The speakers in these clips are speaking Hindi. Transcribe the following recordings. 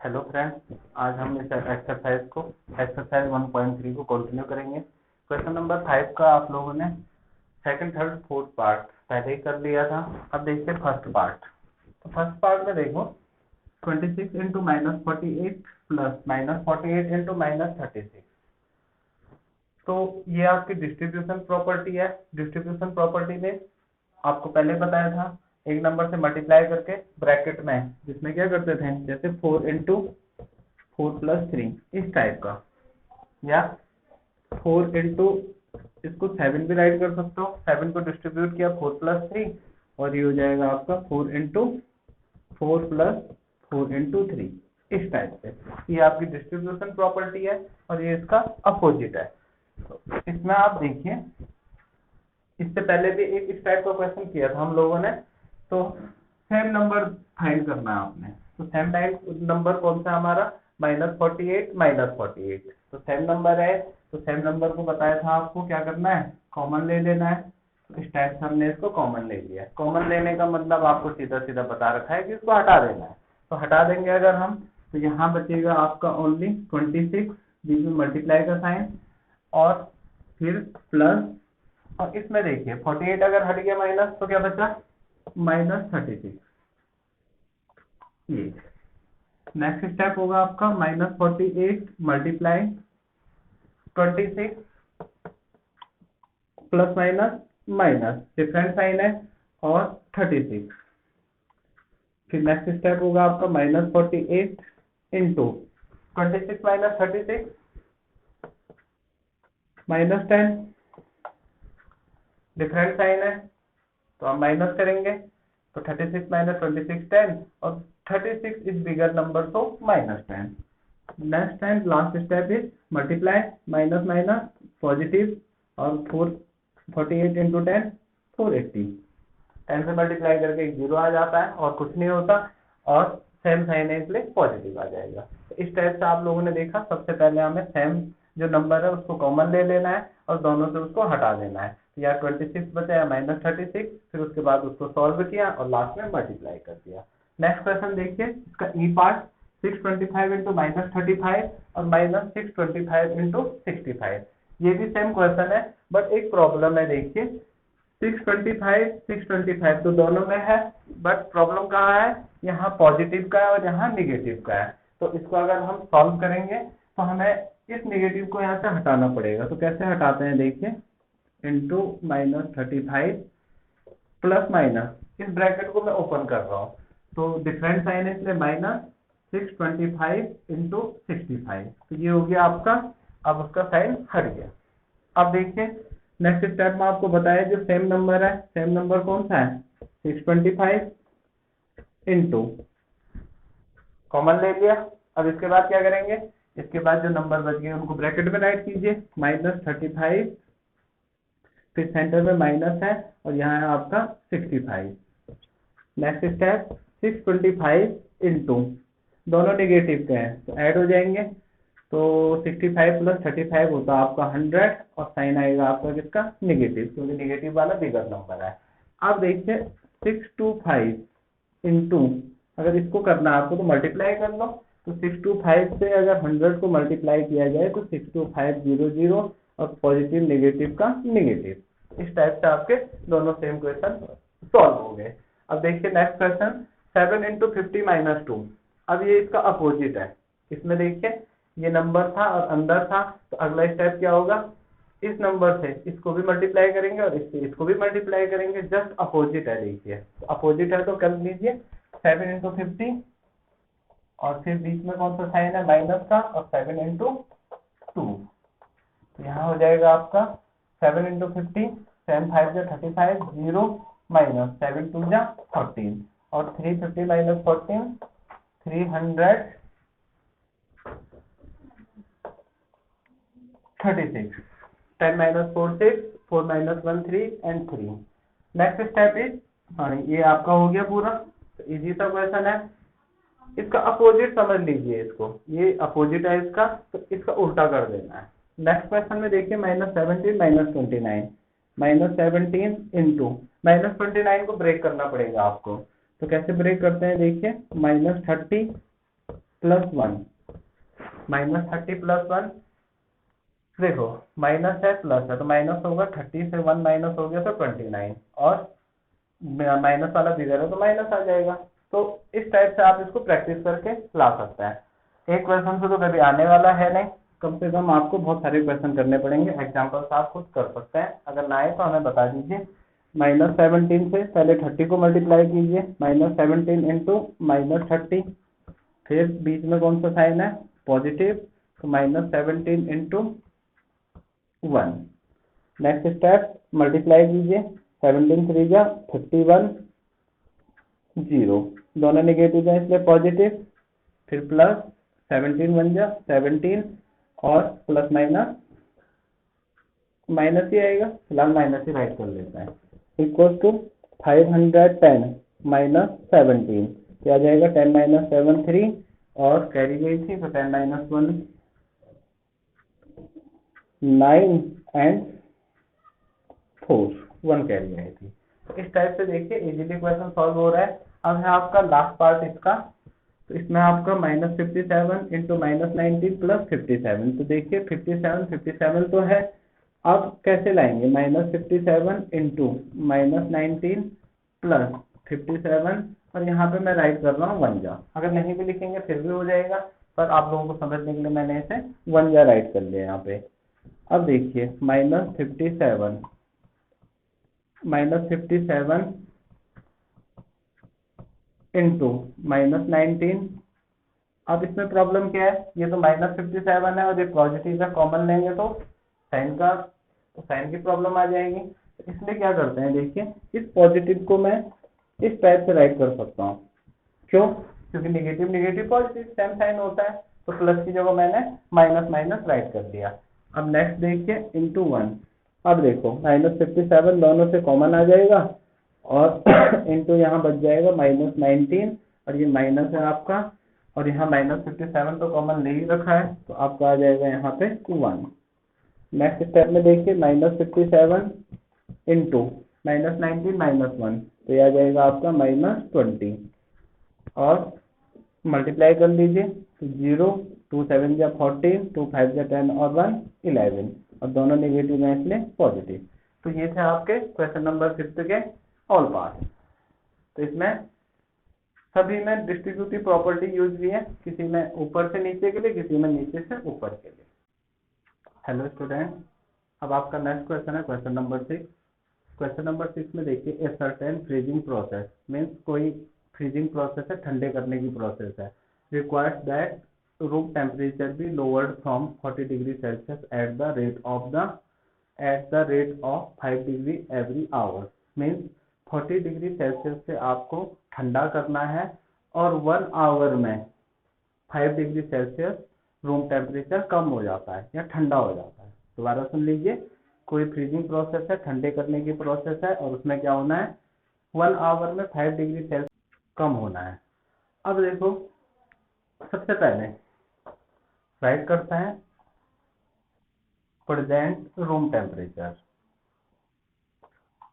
हेलो फ्रेंड्स, आज हम इस एक्सरसाइज 1.3 को कंटिन्यू करेंगे। क्वेश्चन नंबर 5 का आप लोगों ने सेकंड, थर्ड, फोर्थ पार्ट पहले ही कर लिया था। अब देखिए फर्स्ट पार्ट। तो फर्स्ट पार्ट में देखो 26 इंटू -48 प्लस -48 इंटू -36। तो ये आपकी डिस्ट्रीब्यूशन प्रॉपर्टी है। डिस्ट्रीब्यूशन प्रॉपर्टी में आपको पहले बताया था, एक नंबर से मल्टीप्लाई करके ब्रैकेट में, जिसमें क्या करते थे, जैसे 4 इंटू 4 प्लस 3 इस टाइप का, या 4 इंटू, इसको 7 भी राइट कर सकते हो। 7 को डिस्ट्रीब्यूट किया 4 प्लस 3 और ये हो जाएगा आपका 4 इंटू 4 प्लस 4 इंटू 3 इस टाइप से। ये आपकी डिस्ट्रीब्यूशन प्रॉपर्टी है और ये इसका अपोजिट है। तो इसमें आप देखिए, इससे पहले भी एक इस टाइप का क्वेश्चन किया था हम लोगों ने। तो सेम नंबर फाइंड करना है आपने। तो सेम नंबर कौन सा हमारा, -48 तो सेम नंबर है। तो सेम नंबर को बताया था आपको क्या करना है, कॉमन ले लेना है। तो इस टाइप से हमने इसको कॉमन ले लिया। कॉमन लेने का मतलब आपको सीधा सीधा बता रखा है कि इसको हटा देना है। तो हटा देंगे अगर हम, तो यहाँ बचेगा आपका ओनली 26, बीच में मल्टीप्लाई का साइन और फिर प्लस, और इसमें देखिए 48 अगर हट गया माइनस तो क्या बचा, -36। ये नेक्स्ट स्टेप होगा आपका -48 multiply 26 plus minus minus, different sign है, और 36। फिर नेक्स्ट स्टेप होगा आपका -48 इंटू 26 माइनस 36 -10, डिफरेंट साइन है तो हम माइनस करेंगे। तो 36 माइनस 26 10, और 36 इज बिगर नंबर तो -10। Next and last step is multiply, minus minus positive, और 48 इंटू 10 480। 10 से मल्टीप्लाई करके एक 0 आ जाता है और कुछ नहीं होता, और सेम साइन है इसलिए पॉजिटिव आ जाएगा। तो इस टाइप से आप लोगों ने देखा, सबसे पहले हमें सेम जो नंबर है उसको कॉमन ले लेना है और दोनों से उसको हटा देना है। तो यार 26 बचा या -36, फिर उसके बाद उसको सॉल्व किया और लास्ट में मल्टीप्लाई कर दिया। नेक्स्ट क्वेश्चन देखिए, इसका ई पार्ट 625 इंटू -35 और -625 इंटू 65। ये भी सेम क्वेश्चन है, बट एक प्रॉब्लम है। देखिए 625 तो दोनों में है, बट प्रॉब्लम कहाँ है, यहाँ पॉजिटिव का है और यहाँ निगेटिव का है। तो इसको अगर हम सॉल्व करेंगे तो हमें इस निगेटिव को यहाँ से हटाना पड़ेगा। तो कैसे हटाते हैं, देखिए इंटू -35 प्लस माइनस, इस ब्रैकेट को मैं ओपन कर रहा हूँ तो डिफरेंट साइन है इसलिए -625 इंटू 65। तो ये हो गया आपका, अब उसका साइन हट गया। अब देखिए नेक्स्ट स्टेप में आपको बताया जो सेम नंबर है, सेम नंबर कौन सा है, 625 इंटू, कॉमन ले लिया। अब इसके बाद क्या करेंगे, इसके बाद जो नंबर बच गए उनको ब्रैकेट में राइट कीजिए, -35, फिर सेंटर में माइनस है और यहाँ है आपका 65। नेक्स्ट स्टेप 625 इंटू, दोनों नेगेटिव के हैं तो ऐड हो जाएंगे। तो 65 प्लस 35 होता है आपका 100, और साइन आएगा आपका किसका, निगेटिव, क्योंकि निगेटिव वाला बिगर नंबर है। अब देखिए 625 इंटू, अगर इसको करना है आपको तो मल्टीप्लाई कर लो। तो 625 से अगर 100 को मल्टीप्लाई किया जाए तो 62500, और पॉजिटिव नेगेटिव का निगेटिव। इस टाइप से आपके दोनों सेम क्वेश्चन सॉल्व हो गए। अब देखिए नेक्स्ट क्वेश्चन 7 इंटू 50 माइनस 2। अब ये इसका अपोजिट है। इसमें देखिए ये नंबर था और अंदर था, तो अगला स्टेप क्या होगा, इस नंबर से इसको भी मल्टीप्लाई करेंगे और इससे इसको भी मल्टीप्लाई करेंगे, जस्ट अपोजिट है। देखिए तो अपोजिट है तो कर लीजिए 7 इंटू 50, और फिर बीच में कौन सा साइन है, माइनस का, और 7 इंटू 2। तो यहाँ हो जाएगा आपका 7 इंटू 50, 7 5 जा 35, 0 माइनस 7 2 जा 14, और 350 minus 14 336। 10 minus 4 6, 4 minus 1 3 and 3। Next step is, ये आपका हो गया पूरा। तो इजी सा क्वेश्चन है। इसका अपोजिट समझ लीजिए, इसको, ये अपोजिट है इसका, तो इसका उल्टा कर देना है। नेक्स्ट क्वेश्चन में देखिए -17 -29, -17 इंटू, -29 को ब्रेक करना पड़ेगा आपको। तो कैसे ब्रेक करते हैं, देखिए -30 +1, -30 +1, देखो माइनस है प्लस है तो माइनस होगा, 30 से 1 माइनस हो गया तो 29, और माइनस वाला बिगर है तो माइनस आ जाएगा। तो इस टाइप से आप इसको प्रैक्टिस करके ला सकते हैं। एक क्वेश्चन से तो कभी आने वाला है नहीं, कम से कम आपको बहुत सारे क्वेश्चन करने पड़ेंगे। एग्जाम्पल्स आप खुद कर सकते हैं, अगर ना आए तो हमें बता दीजिए। -17 से पहले 30 को मल्टीप्लाई कीजिए, -17 इंटू -30, फिर बीच में कौन सा साइन है, पॉजिटिव, तो -17 इंटू 1। नेक्स्ट स्टेप मल्टीप्लाई कीजिए, 17 3 जा 51, 0, दोनों नेगेटिव है इसलिए पॉजिटिव, फिर प्लस 17 1 जा 17, और प्लस माइनस माइनस ही आएगा, फिलहाल माइनस ही राइट कर लेते हैं, इक्वल टू 510 -17, क्या जाएगा 10 - 7 3, और कैरी गई थी तो 10 - 1 9 एंड 4, 1 कैरी आई थी। तो इस टाइप से देखिए इजीली क्वेश्चन सॉल्व हो रहा है। अब है आपका लास्ट पार्ट इसका, तो इसमें आपका -57 इंटू -19 प्लस 57, तो देखिए 57 तो है, अब कैसे लाएंगे, -57 इंटू -19 प्लस 57, और यहाँ पे मैं राइट कर रहा हूँ 1 जा, अगर नहीं भी लिखेंगे फिर भी हो जाएगा, पर आप लोगों को समझने के लिए मैंने इसे 1 जा राइट कर लिया यहाँ पे। अब देखिए -57 इंटू -19, अब इसमें प्रॉब्लम क्या है, ये तो -57 है और ये पॉजिटिव का कॉमन लेंगे तो साइन की प्रॉब्लम आ जाएगी। तो इसलिए क्या करते हैं, देखिए इस पॉजिटिव को मैं इस टाइप से राइट कर सकता हूँ, क्यों, क्योंकि negative negative positive same sign होता है, तो प्लस की जगह मैंने माइनस माइनस राइट कर दिया। अब नेक्स्ट देखिए इंटू 1, अब देखो -57 दोनों से कॉमन आ जाएगा, और इंटू यहाँ बच जाएगा -19, और ये माइनस है आपका, और यहाँ -57 तो कॉमन ले ही रखा है, तो आपका आ जाएगा यहाँ पे 1। नेक्स्ट स्टेप में देखिए -57 इंटू -19 -1, तो यह आ जाएगा आपका -20, और मल्टीप्लाई कर लीजिए, तो 0 2 7 जा 14, 2 5 जा 10, और 1 11, और दोनों नेगेटिव हैं इसलिए पॉजिटिव। तो ये थे आपके क्वेश्चन नंबर 5 के ऑल पार्ट। तो इसमें सभी में डिस्ट्रीब्यूटिव प्रॉपर्टी यूज हुई है, किसी में ऊपर से नीचे के लिए, किसी में नीचे से ऊपर के लिए। हेलो स्टूडेंट, अब आपका नेक्स्ट क्वेश्चन है क्वेश्चन नंबर 6। क्वेश्चन नंबर 6 में देखिए, a certain freezing process, means कोई फ्रीजिंग प्रोसेस है, ठंडे करने की प्रोसेस है, requires that room temperature be lowered from 40 degree Celsius at the rate of 5 degree every hour, means 40 degree Celsius से आपको ठंडा करना है, और 1 आवर में 5 डिग्री सेल्सियस रूम टेम्परेचर कम हो जाता है या ठंडा हो जाता है। दोबारा सुन लीजिए, कोई फ्रीजिंग प्रोसेस है, ठंडे करने की प्रोसेस है, और उसमें क्या होना है, 1 आवर में 5 डिग्री सेल्सियस कम होना है। अब देखो, सबसे पहले राइट करते हैं प्रेजेंट रूम टेम्परेचर।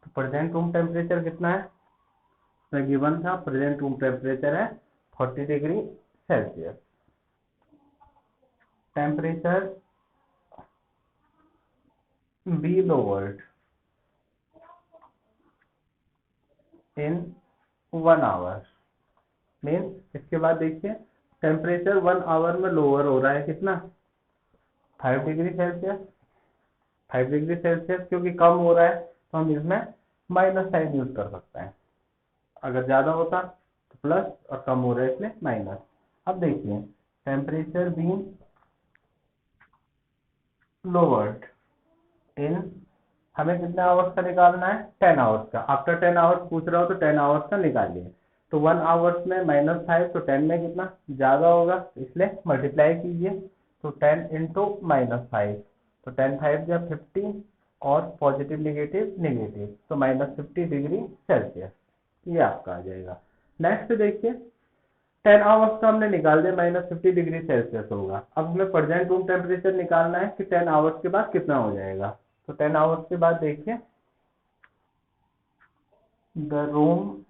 तो प्रेजेंट रूम टेम्परेचर कितना है, इसमें गिवन था प्रेजेंट रूम टेम्परेचर है 40 degree Celsius. Temperature be lowered in 1 hour, means इसके बाद देखिए टेम्परेचर 1 आवर में लोअर हो रहा है, कितना, 5 डिग्री सेल्सियस। 5 डिग्री सेल्सियस क्योंकि कम हो रहा है, तो हम इसमें माइनस साइन यूज कर सकते हैं, अगर ज्यादा होता तो प्लस, और कम हो रहा है इसलिए माइनस। अब देखिए टेम्परेचर बीइंग लोअर्ड इन, हमें कितने आवर्स का निकालना है, 10 आवर्स का। आफ्टर 10 आवर्स पूछ रहा हो तो 10 आवर्स का निकालिए। तो 1 आवर्स में -5, तो 10 में कितना ज्यादा होगा, इसलिए मल्टीप्लाई कीजिए, तो 10 इंटू -5, तो 10 5 या 50, और पॉजिटिव नेगेटिव नेगेटिव, तो -50 डिग्री सेल्सियस, ये आपका आ जाएगा। नेक्स्ट देखिए 10 आवर्स का हमने निकाल दिया, -50 डिग्री सेल्सियस होगा। अब हमें प्रेजेंट रूम टेम्परेचर निकालना है कि 10 आवर्स के बाद कितना हो जाएगा। तो 10 आवर्स के बाद देखिए the room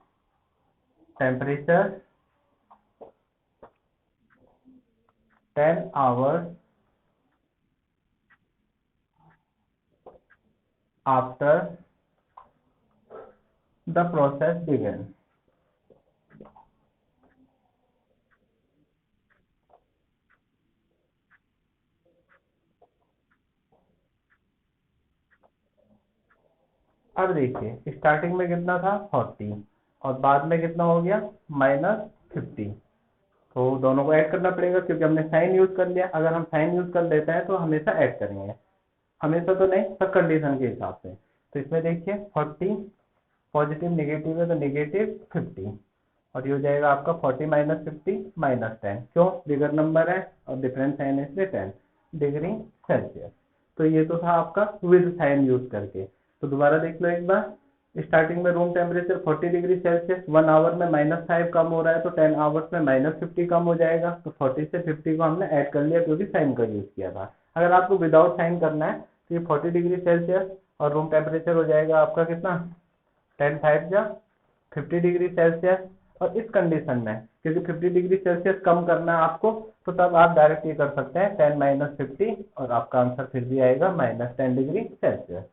temperature 10 hours after the process began। अब देखिए स्टार्टिंग में कितना था 40 और बाद में कितना हो गया -50। तो दोनों को ऐड करना पड़ेगा क्योंकि हमने साइन यूज कर लिया। अगर हम साइन यूज कर लेते हैं तो हमेशा ऐड करेंगे, हमेशा तो नहीं, सब कंडीशन के हिसाब से। तो इसमें देखिए 40 पॉजिटिव नेगेटिव है तो -50 और ये हो जाएगा आपका 40 - 50 -10। क्यों? बिगर नंबर है और डिफरेंस साइन है इसलिए 10 डिग्री सेल्सियस। तो ये तो था आपका विद साइन यूज करके। तो दोबारा देख लो एक बार। स्टार्टिंग में room temperature 40 degree Celsius, 1 hour में -5 कम हो रहा है तो 10 आवर्स में -50 कम हो जाएगा। तो 40 से 50 को हमने ऐड कर लिया क्योंकि साइन का यूज किया था। अगर आपको विदाउट साइन करना है तो ये 40 डिग्री सेल्सियस और रूम टेम्परेचर हो जाएगा आपका कितना 10 5 जा 50 डिग्री सेल्सियस। और इस कंडीशन में क्योंकि 50 डिग्री सेल्सियस कम करना है आपको, तो तब आप डायरेक्ट ये कर सकते हैं 10 - 50 और आपका आंसर फिर भी आएगा -10 डिग्री सेल्सियस।